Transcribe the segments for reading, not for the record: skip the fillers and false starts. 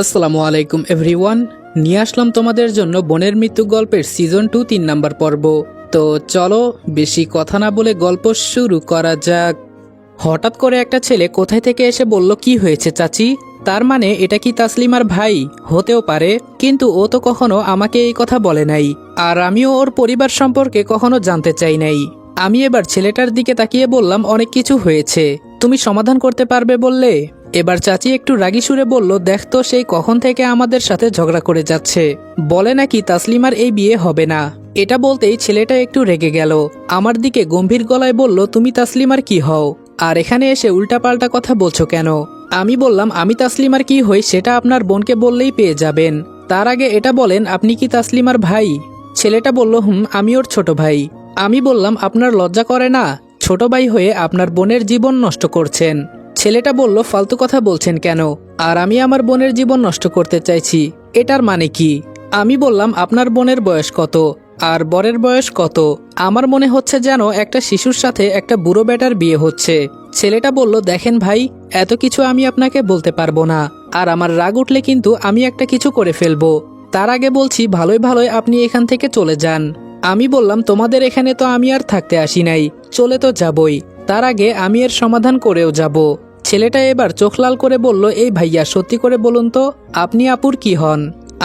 আসসালামু আলাইকুম এভরিওয়ান। নিয়ে আসলাম তোমাদের জন্য বোনের মৃত্যু গল্পের সিজন 2 3 নম্বর পর্ব। তো চলো বেশি কথা না বলে গল্প শুরু করা যাক। হঠাৎ করে একটা ছেলে কোথায় থেকে এসে বলল, কি হয়েছে চাচি? তার মানে এটা কি তাসলিমার ভাই? হতেও পারে, কিন্তু ও তো কখনো আমাকে এই কথা বলে নাই, আর আমিও ওর পরিবার সম্পর্কে কখনো জানতে চাই নাই। আমি এবার ছেলেটার দিকে তাকিয়ে বললাম, অনেক কিছু হয়েছে, তুমি সমাধান করতে পারবে বললে। এবার চাচি একটু রাগী সুরে বলল, দেখ তো সেই কখন থেকে আমাদের সাথে ঝগড়া করে যাচ্ছে, বলে নাকি তাসলিমার এই বিয়ে হবে না। এটা বলতেই ছেলেটা একটু রেগে গেল, আমার দিকে গম্ভীর গলায় বলল, তুমি তাসলিমার কি হও, আর এখানে এসে উল্টাপাল্টা কথা বলছো কেন? আমি বললাম, আমি তাসলিমার কি হই সেটা আপনার বোনকে বললেই পেয়ে যাবেন, তার আগে এটা বলেন আপনি কি তাসলিমার ভাই? ছেলেটা বলল, আমি ওর ছোট ভাই। আমি বললাম, আপনার লজ্জা করে না? ছোট ভাই হয়ে আপনার বোনের জীবন নষ্ট করছেন। ছেলেটা বলল, ফালতু কথা বলছেন কেন? আর আমি আমার বোনের জীবন নষ্ট করতে চাইছি, এটার মানে কি? আমি বললাম, আপনার বোনের বয়স কত আর বরের বয়স কত? আমার মনে হচ্ছে যেন একটা শিশুর সাথে একটা বুড়ো বেটার বিয়ে হচ্ছে। ছেলেটা বলল, দেখেন ভাই, এত কিছু আমি আপনাকে বলতে পারবো না, আর আমার রাগ উঠলে কিন্তু আমি একটা কিছু করে ফেলবো। তার আগে বলছি, ভালোই ভালোই আপনি এখান থেকে চলে যান। আমি বললাম, তোমাদের এখানে তো আমি আর থাকতে আসি নাই, চলে তো যাবই, তার আগে আমি এর সমাধান করেও যাব। ছেলেটা এবার চোখ লাল করে বলল, এই ভাইয়া সত্যি করে বলুন তো, আপনি আপুর কি হন?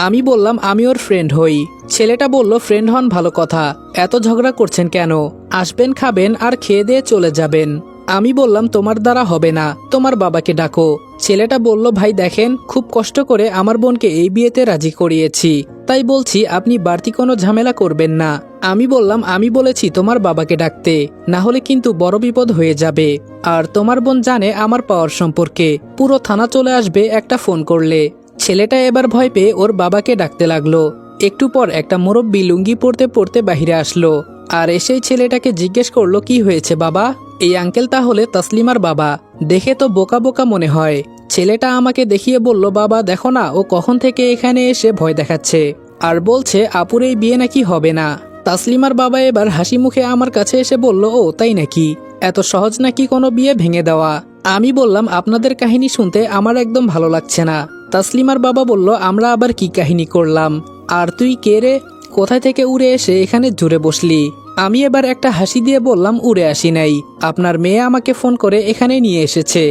আমি বললাম, আমি ওর ফ্রেন্ড হই। ছেলেটা বলল, ফ্রেন্ড হন ভালো কথা, এত ঝগড়া করছেন কেন? আসবেন, খাবেন আর খেয়ে দিয়ে চলে যাবেন। আমি বললাম, তোমার দ্বারা হবে না, তোমার বাবাকে ডাকো। ছেলেটা বলল, ভাই দেখেন, খুব কষ্ট করে আমার বোনকে এই বিয়েতে রাজি করিয়েছি, তাই বলছি আপনি বাড়তি কোনো ঝামেলা করবেন না। আমি বললাম, আমি বলেছি তোমার বাবাকে ডাকতে, না হলে কিন্তু বড় বিপদ হয়ে যাবে। আর তোমার বোন জানে আমার পাওয়ার সম্পর্কে, পুরো থানা চলে আসবে একটা ফোন করলে। ছেলেটা এবার ভয় পেয়ে ওর বাবাকে ডাকতে লাগলো। একটু পর একটা মুরব্বি লুঙ্গি পরতে পরতে বাহিরে আসলো, আর এসেই ছেলেটাকে জিজ্ঞেস করলো, কি হয়েছে বাবা? এই আঙ্কেল তাহলে তাসলিমার বাবা, দেখে তো বোকা বোকা মনে হয়। ছেলেটা আমাকে দেখিয়ে বলল, বাবা দেখো না, ও কখন থেকে এখানে এসে ভয় দেখাচ্ছে, আর বলছে আপুর এই বিয়ে নাকি হবে না। তাসলিমার বাবা এবার হাসি মুখে আমার কাছে এসে বলল, ও তাই নাকি? এত সহজ নাকি কোনো বিয়ে ভেঙে দেওয়া? আমি বললাম, আপনাদের কাহিনী শুনতে আমার একদম ভালো লাগছে না। তাসলিমার বাবা বলল, আমরা আবার কি কাহিনী করলাম? আর তুই কে রে? কোথায় থেকে উড়ে এসে এখানে জুড়ে বসলি? আমি এবার একটা হাসি দিয়ে বললাম, উড়ে আসি নাই, আপনার মেয়ে আমাকে ফোন করে এখানে নিয়ে এসেছে।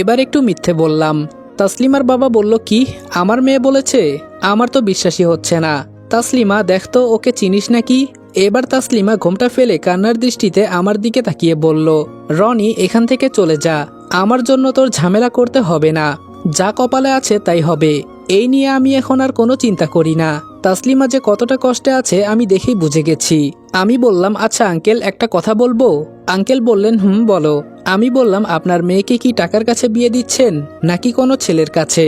এবার একটু মিথ্যে বললাম। তাসলিমার বাবা বলল, কি আমার মেয়ে বলেছে? আমার তো বিশ্বাসই হচ্ছে না। তাসলিমা দেখতো, ওকে চিনিস নাকি? এবার তাসলিমা ঘোমটা ফেলে কান্নার দৃষ্টিতে আমার দিকে তাকিয়ে বলল, রনি এখান থেকে চলে যা, আমার জন্য তোর ঝামেলা করতে হবে না, যা কপালে আছে তাই হবে, এই নিয়ে আমি এখন আর কোনো চিন্তা করি না। তাসলিমা যে কতটা কষ্টে আছে আমি দেখেই বুঝে গেছি। আমি বললাম, আচ্ছা আঙ্কেল একটা কথা বলবো? আঙ্কেল বললেন, বলো। আমি বললাম, আপনার মেয়েকে কি টাকার কাছে বিয়ে দিচ্ছেন নাকি কোনো ছেলের কাছে?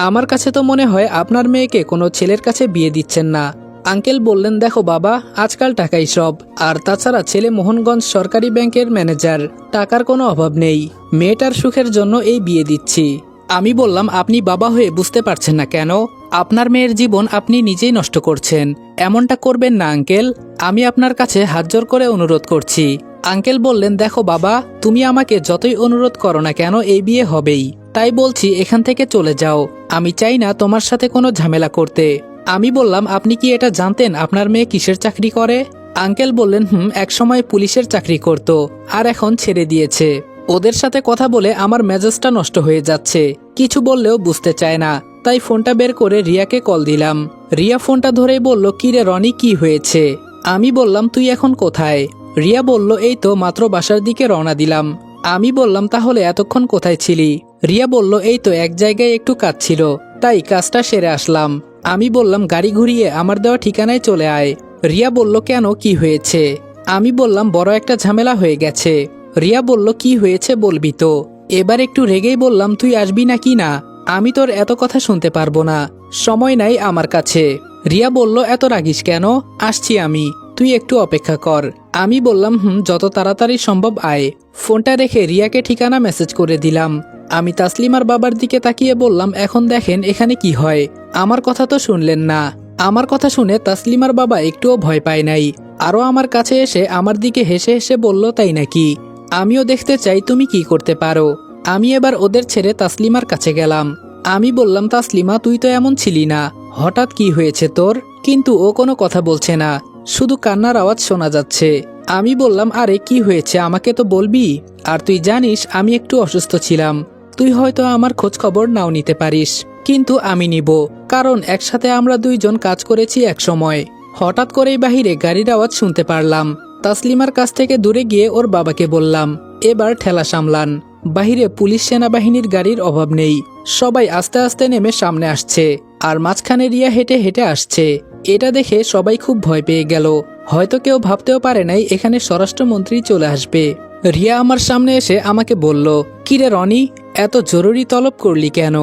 আমার কাছে তো মনে হয় আপনার মেয়েকে কোনো ছেলের কাছে বিয়ে দিচ্ছেন না। আঙ্কেল বললেন, দেখো বাবা, আজকাল টাকাই সব, আর তাছাড়া ছেলে মোহনগঞ্জ সরকারি ব্যাংকের ম্যানেজার, টাকার কোনো অভাব নেই, মেয়েটার সুখের জন্য এই বিয়ে দিচ্ছি। আমি বললাম, আপনি বাবা হয়ে বুঝতে পারছেন না কেন? আপনার মেয়ের জীবন আপনি নিজেই নষ্ট করছেন, এমনটা করবেন না আঙ্কেল, আমি আপনার কাছে হাত জোর করে অনুরোধ করছি। আঙ্কেল বললেন, দেখো বাবা, তুমি আমাকে যতই অনুরোধ করো না কেন এই বিয়ে হবেই, তাই বলছি এখান থেকে চলে যাও, আমি চাই না তোমার সাথে কোনো ঝামেলা করতে। আমি বললাম, আপনি কি এটা জানতেন আপনার মেয়ে কিসের চাকরি করে? আঙ্কেল বললেন, একসময় পুলিশের চাকরি করত, আর এখন ছেড়ে দিয়েছে। ওদের সাথে কথা বলে আমার মেজাজটা নষ্ট হয়ে যাচ্ছে, কিছু বললেও বুঝতে চায় না, তাই ফোনটা বের করে রিয়াকে কল দিলাম। রিয়া ফোনটা ধরেই বলল, কি রে রনি, কি হয়েছে? আমি বললাম, তুই এখন কোথায়? রিয়া বলল, এই তো মাত্র বাসার দিকে রওনা দিলাম। আমি বললাম, তাহলে এতক্ষণ কোথায় ছিলি? রিয়া বলল, এই তো এক জায়গায় একটু কাজ ছিল, তাই কাজটা সেরে আসলাম। আমি বললাম, গাড়ি ঘুরিয়ে আমার দেওয়া ঠিকানায় চলে আয়। রিয়া বলল, কেন, কি হয়েছে? আমি বললাম, বড় একটা ঝামেলা হয়ে গেছে। রিয়া বলল, কি হয়েছে বলবি তো? এবার একটু রেগেই বললাম, তুই আসবি নাকি না? আমি তোর এত কথা শুনতে পারবো না, সময় নাই আমার কাছে। রিয়া বলল, এত রাগিস কেন? আসছি আমি, তুই একটু অপেক্ষা কর। আমি বললাম, যত তাড়াতাড়ি সম্ভব আয়। ফোনটা রেখে রিয়াকে ঠিকানা মেসেজ করে দিলাম। আমি তাসলিমার বাবার দিকে তাকিয়ে বললাম, এখন দেখেন এখানে কি হয়, আমার কথা তো শুনলেন না। আমার কথা শুনে তাসলিমার বাবা একটুও ভয় পায় নাই, আরও আমার কাছে এসে আমার দিকে হেসে হেসে বলল, তাই নাকি, আমিও দেখতে চাই তুমি কি করতে পারো। আমি এবার ওদের ছেড়ে তাসলিমার কাছে গেলাম। আমি বললাম, তাসলিমা তুই তো এমন ছিলি না, হঠাৎ কি হয়েছে তোর? কিন্তু ও কোনো কথা বলছে না, শুধু কান্নার আওয়াজ শোনা যাচ্ছে। আমি বললাম, আরে কি হয়েছে আমাকে তো বলবি। আর তুই জানিস আমি একটু অসুস্থ ছিলাম, তুই হয়তো আমার খোঁজ খবর নাও নিতে পারিস, কিন্তু আমি নিব, কারণ একসাথে আমরা দুইজন কাজ করেছি এক সময়। হঠাৎ করেই বাহিরে গাড়ির আওয়াজ শুনতে পারলাম। তাসলিমার কাছ থেকে দূরে গিয়ে ওর বাবাকে বললাম, এবার ঠেলা সামলান, বাহিরে পুলিশ সেনাবাহিনীর গাড়ির অভাব নেই। সবাই আস্তে আস্তে নেমে সামনে আসছে, আর মাঝখানে রিয়া হেঁটে হেঁটে আসছে। এটা দেখে সবাই খুব ভয় পেয়ে গেল। হয়তো কেউ ভাবতেও পারে নাই এখানে স্বরাষ্ট্রমন্ত্রী চলে আসবে। রিয়া আমার সামনে এসে আমাকে বলল, কিরে রনি, এত জরুরি তলব করলি কেন?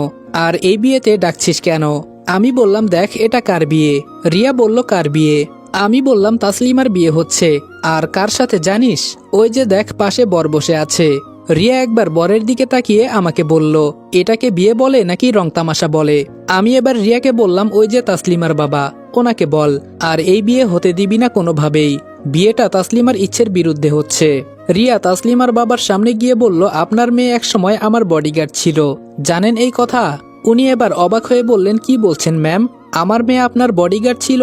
আর এই বিয়েতে ডাকছিস কেন? আমি বললাম, দেখ এটা কার বিয়ে? রিয়া বলল, কার বিয়ে? আমি বললাম, তাসলিমার বিয়ে হচ্ছে। আর কার সাথে জানিস? ওই যে দেখ পাশে বর বসে আছে। রিয়া একবার বরের দিকে তাকিয়ে আমাকে বলল, এটাকে বিয়ে বলে নাকি রং তামাশা বলে? আমি এবার রিয়াকে বললাম, ওই যে তাসলিমার বাবা, ওনাকে বল। আর এই বিয়ে হতে দিবি না কোনোভাবেই, বিয়েটা তাসলিমার ইচ্ছের বিরুদ্ধে হচ্ছে। রিয়া তাসলিমার বাবার সামনে গিয়ে বলল, আপনার মেয়ে এক সময় আমার বডিগার্ড ছিল, জানেন এই কথা? উনি এবার অবাক হয়ে বললেন, কি বলছেন ম্যাম, আমার মেয়ে আপনার বডিগার্ড ছিল?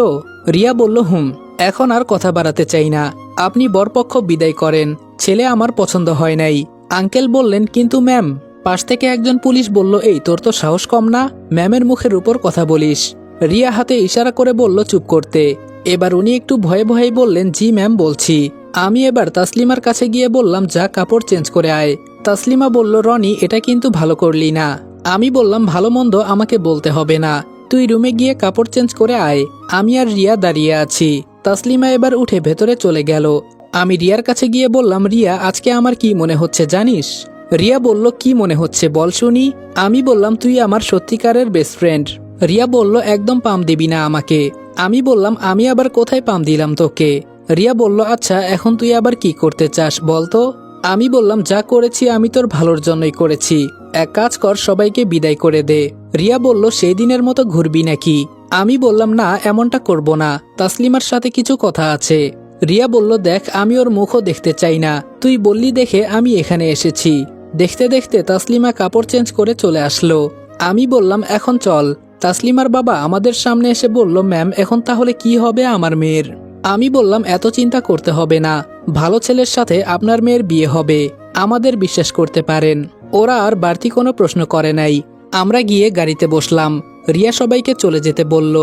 রিয়া বলল, হুম। এখন আর কথা বাড়াতে চাই না, আপনি বরপক্ষ বিদায় করেন, ছেলে আমার পছন্দ হয় নাই। আঙ্কেল বললেন, কিন্তু ম্যাম। পাশ থেকে একজন পুলিশ বলল, এই তোর তো সাহস কম না, ম্যামের মুখের উপর কথা বলিস। রিয়া হাতে ইশারা করে বলল চুপ করতে। এবার উনি একটু ভয়ে ভয়ে বললেন, জি ম্যাম বলছি। আমি এবার তাসলিমার কাছে গিয়ে বললাম, যা কাপড় চেঞ্জ করে আয়। তাসলিমা বলল, রনি এটা কিন্তু ভালো করলি না। আমি বললাম, ভালো মন্দ আমাকে বলতে হবে না, তুই রুমে গিয়ে কাপড় চেঞ্জ করে আয়। আমি আর রিয়া দাঁড়িয়ে আছি। তাসলিমা এবার উঠে ভেতরে চলে গেল। আমি রিয়ার কাছে গিয়ে বললাম, রিয়া আজকে আমার কি মনে হচ্ছে জানিস? রিয়া বলল, কি মনে হচ্ছে বল শুনি। আমি বললাম, তুই আমার সত্যিকারের বেস্ট ফ্রেন্ড। রিয়া বলল, একদম পাম দিবি না আমাকে। আমি বললাম, আমি আবার কোথায় পাম দিলাম তোকে? রিয়া বলল, আচ্ছা এখন তুই আবার কি করতে চাস বলতো? আমি বললাম, যা করেছি আমি তোর ভালোর জন্যই করেছি, এক কাজ কর, সবাইকে বিদায় করে দে। রিয়া বলল, সেই দিনের মতো ঘুরবি নাকি? আমি বললাম, না এমনটা করব না, তাসলিমার সাথে কিছু কথা আছে। রিয়া বলল, দেখ আমি ওর মুখও দেখতে চাই না, তুই বললি দেখে আমি এখানে এসেছি। দেখতে দেখতে তাসলিমা কাপড় চেঞ্জ করে চলে আসলো। আমি বললাম, এখন চল। তাসলিমার বাবা আমাদের সামনে এসে বলল, ম্যাম এখন তাহলে কি হবে আমার মেয়ের? আমি বললাম, এত চিন্তা করতে হবে না, ভালো ছেলের সাথে আপনার মেয়ের বিয়ে হবে, আমাদের বিশ্বাস করতে পারেন। ওরা আর বাড়তি কোনো প্রশ্ন করে নাই। আমরা গিয়ে গাড়িতে বসলাম। রিয়া সবাইকে চলে যেতে বলল।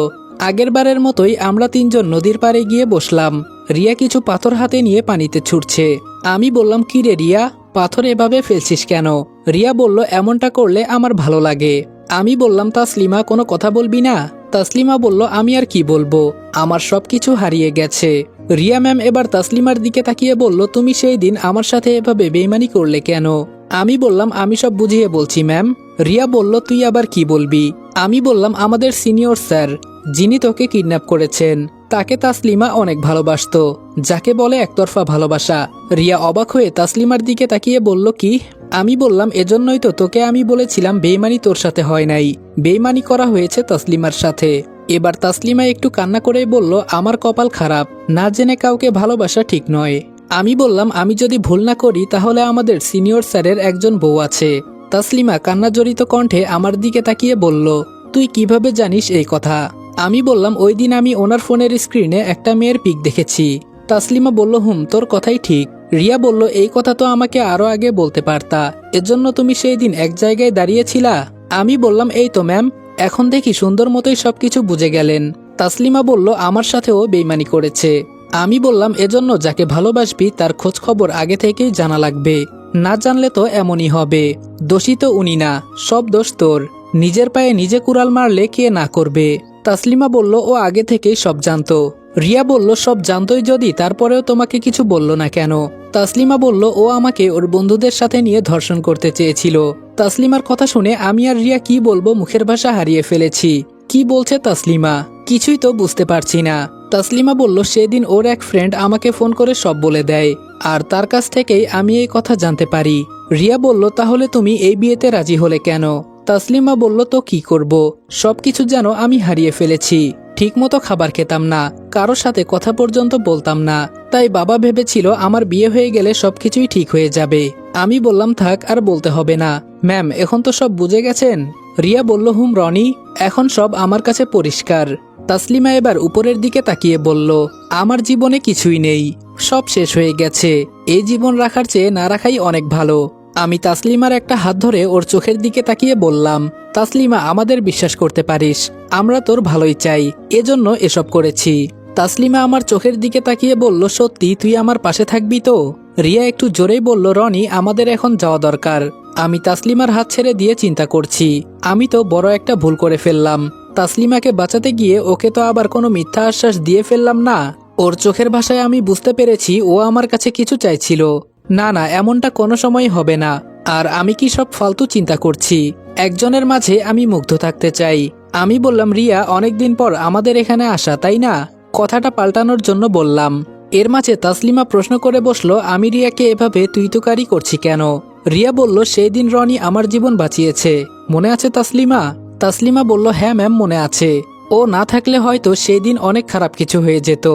আগের বারের মতোই আমরা তিনজন নদীর পাড়ে গিয়ে বসলাম। রিয়া কিছু পাথর হাতে নিয়ে পানিতে ছুটছে। আমি বললাম, কি রে রিয়া, পাথর এভাবে ফেলছিস কেন? রিয়া বলল, এমনটা করলে আমার ভালো লাগে। আমি বললাম, তাসলিমা কোনো কথা বলবি না? তাসলিমা বলল, আমি আর কি বলবো, আমার সবকিছু হারিয়ে গেছে। রিয়া ম্যাম এবার তাসলিমার দিকে তাকিয়ে বলল, তুমি সেই দিন আমার সাথে এভাবে বেইমানি করলে কেন? আমি বললাম, আমি সব বুঝিয়ে বলছি ম্যাম। রিয়া বলল, তুই আবার কি বলবি? আমি বললাম, আমাদের সিনিয়র স্যার যিনি তোকে কিডন্যাপ করেছেন, তাকে তাসলিমা অনেক ভালোবাসতো, যাকে বলে একতরফা ভালোবাসা। রিয়া অবাক হয়ে তাসলিমার দিকে তাকিয়ে বলল, কি? আমি বললাম, এজন্যই তো তোকে আমি বলেছিলাম বেইমানি তোর সাথে হয় নাই, বেইমানি করা হয়েছে তাসলিমার সাথে। এবার তাসলিমা একটু কান্না করে বলল, আমার কপাল খারাপ, না জেনে কাউকে ভালোবাসা ঠিক নয়। আমি বললাম, আমি যদি ভুল না করি তাহলে আমাদের সিনিয়র স্যারের একজন বউ আছে। তাসলিমা কান্না জড়িত কণ্ঠে আমার দিকে তাকিয়ে বলল, তুই কিভাবে জানিস এই কথা? আমি বললাম, ওই দিন আমি ওনার ফোনের স্ক্রিনে একটা মেয়ের পিক দেখেছি। তাসলিমা বলল, হুম তোর কথাই ঠিক। রিয়া বলল, এই কথা তো আমাকে আরো আগে বলতে পারতা, এজন্য তুমি সেই দিন এক জায়গায় দাঁড়িয়েছিলা। আমি বললাম, এই তো ম্যাম, এখন দেখি সুন্দর মতোই সবকিছু বুঝে গেলেন। তাসলিমা বলল, আমার সাথেও বেইমানি করেছে। আমি বললাম, এজন্য যাকে ভালোবাসবি তার খোঁজ খবর আগে থেকেই জানা লাগবে, না জানলে তো এমনই হবে। দোষী তো উনি না, সব দোষ তোর, নিজের পায়ে নিজে কুড়াল মারলে কে না করবে? তাসলিমা বলল, ও আগে থেকেই সব জানতো। রিয়া বলল, সব জানতোই যদি, তারপরেও তোমাকে কিছু বলল না কেন? তাসলিমা বলল, ও আমাকে ওর বন্ধুদের সাথে নিয়ে ধর্ষণ করতে চেয়েছিল। তাসলিমার কথা শুনে আমি আর রিয়া কি বলবো মুখের ভাষা হারিয়ে ফেলেছি। কি বলছে তাসলিমা, কিছুই তো বুঝতে পারছি না। তাসলিমা বলল, সেদিন ওর এক ফ্রেন্ড আমাকে ফোন করে সব বলে দেয়, আর তার কাছ থেকেই আমি এই কথা জানতে পারি। রিয়া বলল, তাহলে তুমি এই বিয়েতে রাজি হলে কেন? তাসলিমা বলল, তো কি করব, সবকিছু যেন আমি হারিয়ে ফেলেছি, ঠিকমতো খাবার খেতাম না, কারো সাথে কথা পর্যন্ত বলতাম না, তাই বাবা ভেবেছিল আমার বিয়ে হয়ে গেলে সবকিছুই ঠিক হয়ে যাবে। আমি বললাম, থাক আর বলতে হবে না ম্যাম, এখন তো সব বুঝে গেছেন। রিয়া বলল, হুম রনি, এখন সব আমার কাছে পরিষ্কার। তাসলিমা এবার উপরের দিকে তাকিয়ে বলল, আমার জীবনে কিছুই নেই, সব শেষ হয়ে গেছে। এই জীবন রাখার চেয়ে না রাখাই অনেক ভালো। আমি তাসলিমার একটা হাত ধরে ওর চোখের দিকে তাকিয়ে বললাম, তাসলিমা, আমাদের বিশ্বাস করতে পারিস, আমরা তোর ভালোই চাই, এজন্য এসব করেছি। তাসলিমা আমার চোখের দিকে তাকিয়ে বলল, সত্যি তুই আমার পাশে থাকবি তো? রিয়া একটু জোরেই বলল, রনি, আমাদের এখন যাওয়া দরকার। আমি তাসলিমার হাত ছেড়ে দিয়ে চিন্তা করছি, আমি তো বড় একটা ভুল করে ফেললাম। তাসলিমাকে বাঁচাতে গিয়ে ওকে তো আবার কোনো মিথ্যা আশ্বাস দিয়ে ফেললাম না? ওর চোখের ভাষায় আমি বুঝতে পেরেছি ও আমার কাছে কিছু চাইছিল। না না, এমনটা কোনো সময় হবে না। আর আমি কি সব ফালতু চিন্তা করছি? একজনের মাঝে আমি মুগ্ধ থাকতে চাই। আমি বললাম, রিয়া, অনেকদিন পর আমাদের এখানে আসা, তাই না? কথাটা পাল্টানোর জন্য বললাম। এর মাঝে তাসলিমা প্রশ্ন করে বসলো, আমি রিয়াকে এভাবে তুই তুকারি করছি কেন? রিয়া বলল, সেই দিন রনি আমার জীবন বাঁচিয়েছে, মনে আছে তাসলিমা? তাসলিমা বলল, হ্যাঁ ম্যাম, মনে আছে। ও না থাকলে হয়তো সেই দিন অনেক খারাপ কিছু হয়ে যেত,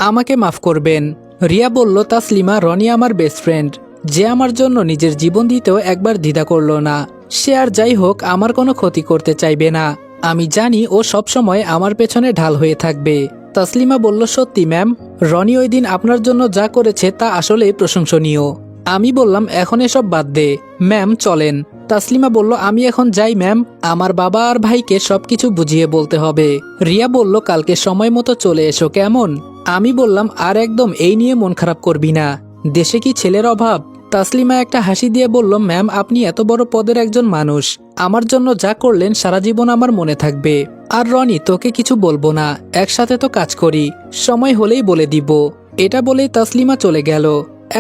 আমাকে মাফ করবেন। রিয়া বলল, তাসলিমা, রনি আমার বেস্ট ফ্রেন্ড, যে আমার জন্য নিজের জীবন দিতেও একবার দ্বিধা করলো না। সে আর যাই হোক আমার কোনো ক্ষতি করতে চাইবে না। আমি জানি ও সবসময় আমার পেছনে ঢাল হয়ে থাকবে। তাসলিমা বলল, সত্যি ম্যাম, রনি ওই দিন আপনার জন্য যা করেছে তা আসলেই প্রশংসনীয়। আমি বললাম, এখন এসব বাদ দে ম্যাম, চলেন। তাসলিমা বলল, আমি এখন যাই ম্যাম, আমার বাবা আর ভাইকে সবকিছু বুঝিয়ে বলতে হবে। রিয়া বলল, কালকে সময় মতো চলে এসো, কেমন? আমি বললাম, আর একদম এই নিয়ে মন খারাপ করবি না, দেশে কি ছেলের অভাব? তাসলিমা একটা হাসি দিয়ে বলল, ম্যাম, আপনি এত বড় পদের একজন মানুষ, আমার জন্য যা করলেন সারা জীবন আমার মনে থাকবে। আর রনি, তোকে কিছু বলবো না, একসাথে তো কাজ করি, সময় হলেই বলে দিব। এটা বলেই তাসলিমা চলে গেল।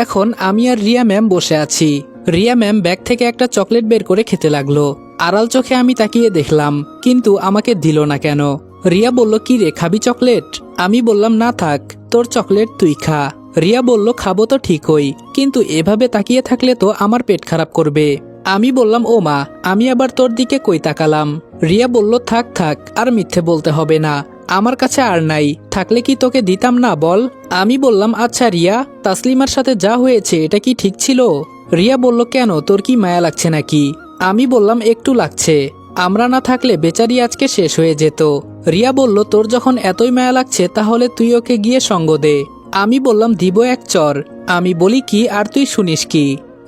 এখন আমি আর রিয়া ম্যাম বসে আছি। রিয়া ম্যাম ব্যাগ থেকে একটা চকলেট বের করে খেতে লাগলো। আড়াল চোখে আমি তাকিয়ে দেখলাম, কিন্তু আমাকে দিল না কেন? রিয়া বলল, কি রে, খাবি চকলেট? আমি বললাম, না থাক, তোর চকলেট তুই খা। রিয়া বলল, খাবো তো ঠিকই, কিন্তু এভাবে তাকিয়ে থাকলে তো আমার পেট খারাপ করবে। আমি বললাম, ও মা, আমি আবার তোর দিকে কই তাকালাম? রিয়া বলল, থাক থাক, আর মিথ্যে বলতে হবে না, আমার কাছে আর নাই, থাকলে কি তোকে দিতাম না বল? আমি বললাম, আচ্ছা রিয়া, তাসলিমার সাথে যা হয়েছে এটা কি ঠিক ছিল? রিয়া বলল, কেন, তোর কি মায়া লাগছে নাকি? আমি বললাম, একটু লাগছে, আমরা না থাকলে বেচারি আজকে শেষ হয়ে যেত। রিয়া বলল, তোর যখন এতই মায়া লাগছে তাহলে তুই ওকে গিয়ে সঙ্গ দে। আমি বললাম, দিব এক চর। আমি বলি কি আর তুই শুনিস কি?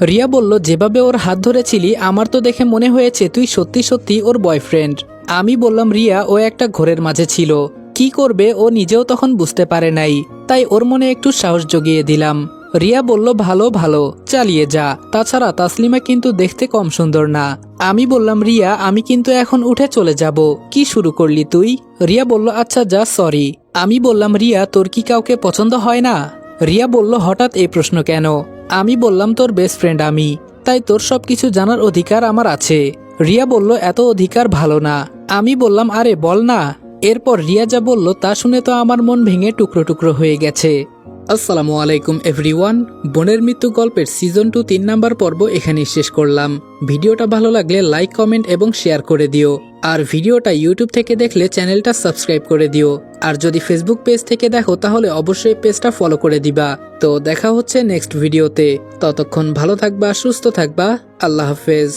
রিয়া বলল, যেভাবে ওর হাত ধরেছিলি আমার তো দেখে মনে হয়েছে তুই সত্যি সত্যি ওর বয়ফ্রেন্ড। আমি বললাম, রিয়া, ও একটা ঘোরের মাঝে ছিল, কি করবে ও নিজেও তখন বুঝতে পারে নাই, তাই ওর মনে একটু সাহস জগিয়ে দিলাম। রিয়া বলল, ভালো ভালো, চালিয়ে যা, তাছাড়া তাসলিমা কিন্তু দেখতে কম সুন্দর না। আমি বললাম, রিয়া, আমি কিন্তু এখন উঠে চলে যাব, কি শুরু করলি তুই? রিয়া বলল, আচ্ছা যা, সরি। আমি বললাম, রিয়া, তোর কি কাউকে পছন্দ হয় না? রিয়া বলল, হঠাৎ এই প্রশ্ন কেন? আমি বললাম, তোর বেস্ট ফ্রেন্ড আমি, তাই তোর সবকিছু জানার অধিকার আমার আছে। রিয়া বলল, এত অধিকার ভালো না। আমি বললাম, আরে বল না। এরপর রিয়া যা বলল তা শুনে তো আমার মন ভেঙে টুকরো টুকরো হয়ে গেছে। আসসালামু আলাইকুম এভরিওয়ান, বোনের মৃত্যু গল্পের সিজন 2 3 নাম্বার পর্ব এখানেই শেষ করলাম। ভিডিওটা ভালো লাগলে লাইক, কমেন্ট এবং শেয়ার করে দিও। আর ভিডিওটা ইউটিউব থেকে দেখলে চ্যানেলটা সাবস্ক্রাইব করে দিও। আর যদি ফেসবুক পেজ থেকে দেখো তাহলে অবশ্যই পেজটা ফলো করে দিবা। তো দেখা হচ্ছে নেক্সট ভিডিওতে, ততক্ষণ ভালো থাকবা, সুস্থ থাকবা, আল্লাহ হাফেজ।